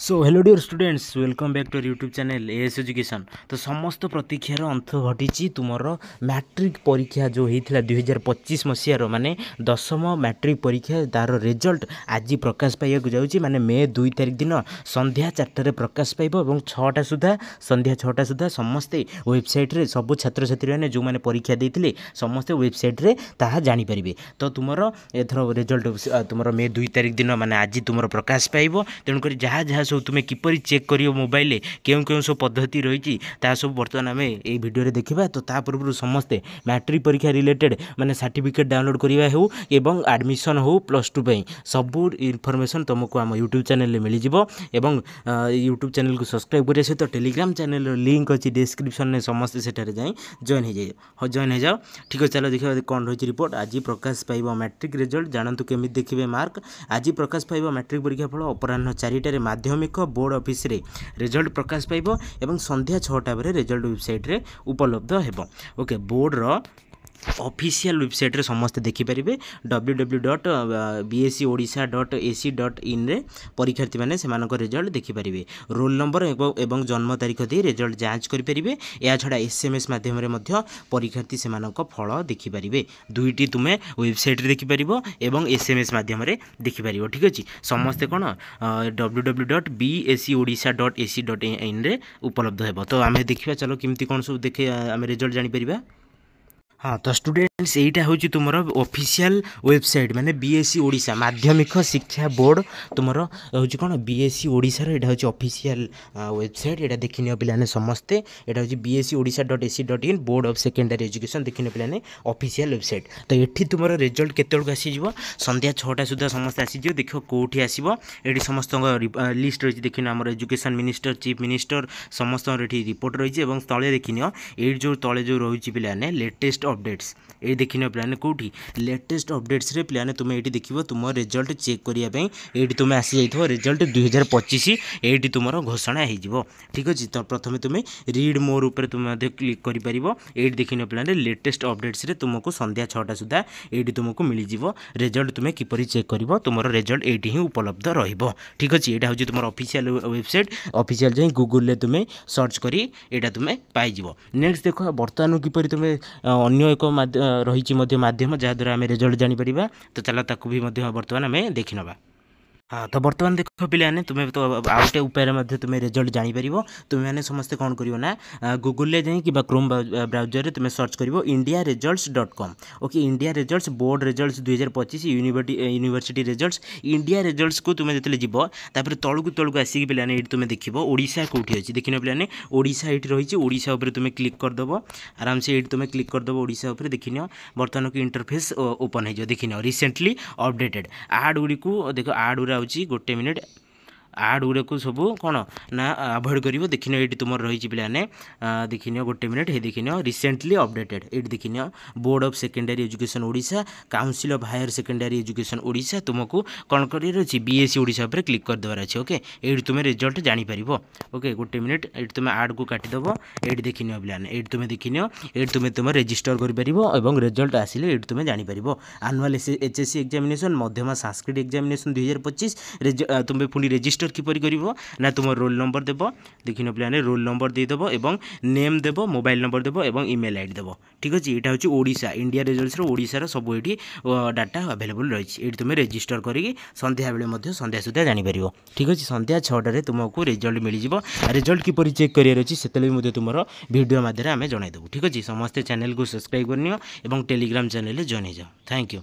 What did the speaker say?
So hello dear students welcome back to YouTube channel AS education. तो समस्त प्रतीक्षार अंत घटी तुमर मैट्रिक परीक्षा जो होता 2025 मसीहार माने दशम मैट्रिक परीक्षा तार रिजल्ट आज प्रकाश पाइबा जाऊँगी माने मे 2 तारिख दिन संध्या 4टार प्रकाश पाइब और 6टा सुधा संध्या 6टा सुधा समस्ते वेबसाइट सबू छात्र छात्री मैंने जो मैंने परीक्षा देते समस्ते वेबसाइट ताहा जानीपर। तो तुमर एथर रिजल्ट तुम मे 2 तारिख दिन माने आज तुम प्रकाश पाइब। तेणुक जहाँ जहाँ सब तुम्हें किपरि चेक कर मोबाइल केउं केउं सब पद्धति रही सब बर्तमान आम ये वीडियो देखा। तो ता पूर्व समस्ते मैट्रिक परीक्षा रिलेटेड माने सर्टिफिकेट डाउनलोड करवा हो एवं एडमिशन हो +2 सबू इनफॉरमेशन तुमको आम यूट्यूब चैनल मिल एवं यूट्यूब चैनल को सब्सक्राइब करने सहित टेलीग्राम चैनल लिंक अच्छी डिस्क्रिप्शन में समस्ते सेठारे जाए जॉइन हो जाओ। ठीक है, चलो देखिए कौन रही रिपोर्ट। आज प्रकाश पाइब मैट्रिक रिजल्ट जानतु केमी देखिए मार्क। आज प्रकाश पाइब मैट्रिक परीक्षा फल अपराह 4टार माध्यमिक बोर्ड ऑफिस रे रिजल्ट प्रकाश पाइब एवं संध्या 6टा बरे रिजल्ट वेबसाइट रे उपलब्ध हेबो। ओके, बोर्ड रो ऑफिशियल वेबसाइट रे समस्त देखिपारे www.bscodisha.ac.in रे परीक्षार्थी मैंने से रिजल्ट देखिपारे। रोल नंबर एवं जन्म तारीख दे रिजल्ट जांच करें। या छड़ा SMS माध्यम परीक्षार्थी से फल देखिपारे। दुईटी तुम्हें वेबसाइट रे देखिपार एवं SMS माध्यम देखिपार। ठीक अच्छे, समस्ते कौन www.bscodisha.ac.in रे उपलब्ध हेबो। तो आम देखा चलो किमती कौन सब देखे आम रिजल्ट जानीपर। हाँ, तो स्टूडेंट्स यहीटा हूँ तुम ऑफिशियल वेबसाइट माने BSc ओडिशा माध्यमिक शिक्षा बोर्ड तुम हूँ कौन BSc ओडिशार यहाँ हूँ ऑफिशियल वेबसाइट। यहाँ देखने पे समस्ते यहाँ हूँ bscodisha.ac.in board of secondary education देखने पे ऑफिशियल वेबसाइट। तो ये तुम रिजल्ट केतक आसीज संध्या 6टा सुधा समस्त आसीज। देख कौटी आसो ये समस्त लिस्ट रही देखने आम एजुकेशन मिनिस्टर चीफ मिनिस्टर समस्त रिपोर्ट रही है। तले देखने ये जो तले जो रही पे लेटेस्ट अपडेट्स ये देखने पे कौटी लेटेस्ट अपडेट्स रे पे तुम ये देख तुम रिजल्ट चेक करने ये तुम आसी जाइए रिजल्ट 2025 ये तुम घोषणा हो। ठीक अच्छे, तो प्रथम तुम रीड मोर उपर तुम क्लिक कर ये देखने पे लेटेस्ट अपडेट्स रे तुमको संध्या 6टा सुधा ये तुमको मिल जाव रिजल्ट तुम किपरि चेक कर तुम रिजल्ट ये ही उपलब्ध रहिबो। ठीक अच्छे, यहाँ हूँ तुम ऑफिशियल वेबसाइट ऑफिशियल जाए गूगल तुम सर्च करी ये तुम पाइज। नेक्स्ट देख बर्तमान किपरि तुम अन्य एक रही माध्यम जहाँद्वारा आम रिजल्ट जानीपर। तो चलो ताकू भी बर्तमान आम देखी नवा। हाँ, तो बर्तमान देख पे तुम्हें तो आउटे उपाय तुम्हें रिजल्ट जानीपर। तुम्हें समस्ते कौन कर ना गूगल जाए कि क्रोम ब्राउजर तुम्हें सर्च कर indiaresults.com। Okay, India results board results 2025 university results India results को तुम्हें जो जीव तापर तलू आसिक पे तुम्हें देख ओडिशा कौटी अच्छी देखने पे ओडिशा ये रही ओडिशा उपर तुम्हें क्लिक करदेव आराम से ये तुम्हें क्लिक करदेव ओडिशा उपर देखने बर्तमान को इंटरफेस ओपन हो देखने रिसेंटली अपडेटेड आड गुड़ी को देख आड गुड़ा गोटे मिनिट आड गुड़ा को सब कौन ना अवॉइड कर देखने ये तुम रही पे देखने गोटे मिनिट हे देखने रिसेंटली अपडेटेड ये देखने board of secondary education Odisha council of higher secondary education Odisha तुमको कौन कर BSc ओडिशा पर क्लिक कर देवार अच्छे। ओके, ये तुम रिजल्ट जानीपर। ओके, गोटे मिनिट ये तुम आड को काटिदेव ये देखने पे ये तुम्हें देखने ये तुम रेजिस्टर कर रिजल्ट आसिले ये तुम्हें जानीपर। आनुआल HSC एग्जामिनेशन मध्यमा संस्कृत एग्जामिनेशन 2025 तुम्हें पुणी रेजिस्टर किपरि करिवो ना तुम रोल नंबर देव देखने पे रोल नंबर देदेव एवं नेम देव मोबाइल नंबर देव एवं ईमेल आईडी देव। ठीक अच्छे, यहाँ हूँ ओडिशा इंडिया रिजल्ट्स ओडिशार सब ये डाटा अवेलेबल रही ये तुम रेजिस्टर करी संध्या बेले संध्या सुधा जानीपर। ठीक अच्छे, संध्या 6टार तुमको रिजल्ट मिल जाव रिजल्ट किपरि चेक करार अच्छी से तुम वीडियो माध्यम आम जनईदेव। ठीक अच्छे, समस्ते चैनल को सब्सक्राइब करनी और टेलीग्राम चैनल जॉइन हो जाओ। Thank you.